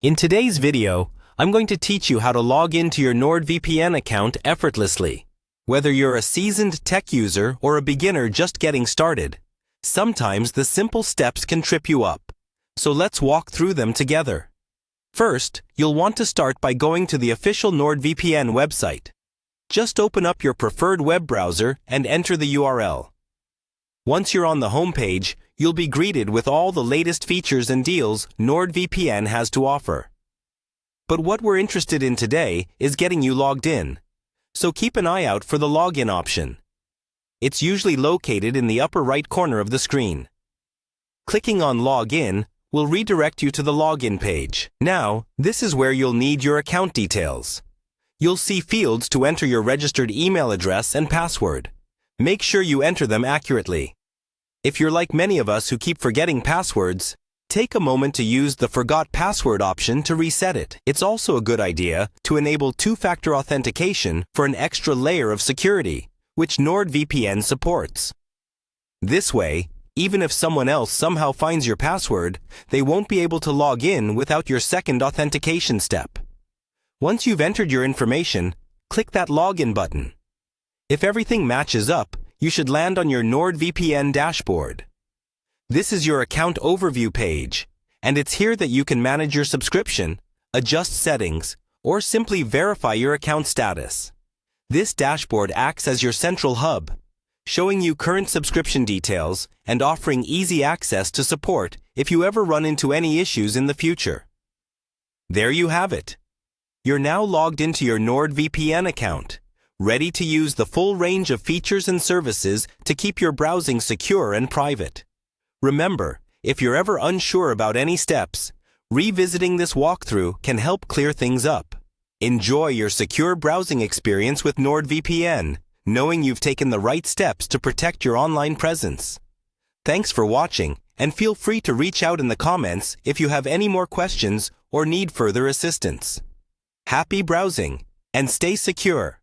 In today's video, I'm going to teach you how to log into your Nordvpn account effortlessly. Whether you're a seasoned tech user or a beginner just getting started, sometimes the simple steps can trip you up. So let's walk through them together. First, you'll want to start by going to the official Nordvpn website. Just open up your preferred web browser and enter the URL. Once you're on the home page, you'll be greeted with all the latest features and deals Nordvpn has to offer. But what we're interested in today is getting you logged in. So keep an eye out for the login option. It's usually located in the upper right corner of the screen. Clicking on Login will redirect you to the login page. Now, this is where you'll need your account details. You'll see fields to enter your registered email address and password. Make sure you enter them accurately. If you're like many of us who keep forgetting passwords, take a moment to use the Forgot Password option to reset it. It's also a good idea to enable two-factor authentication for an extra layer of security, which Nordvpn supports. This way, even if someone else somehow finds your password, they won't be able to log in without your second authentication step. Once you've entered your information, click that Login button. If everything matches up, you should land on your Nordvpn dashboard. This is your account overview page, and it's here that you can manage your subscription, adjust settings, or simply verify your account status. This dashboard acts as your central hub, showing you current subscription details and offering easy access to support if you ever run into any issues in the future. There you have it. You're now logged into your Nordvpn account, ready to use the full range of features and services to keep your browsing secure and private. Remember, if you're ever unsure about any steps, revisiting this walkthrough can help clear things up. Enjoy your secure browsing experience with Nordvpn, knowing you've taken the right steps to protect your online presence. Thanks for watching, and feel free to reach out in the comments if you have any more questions or need further assistance. Happy browsing, and stay secure.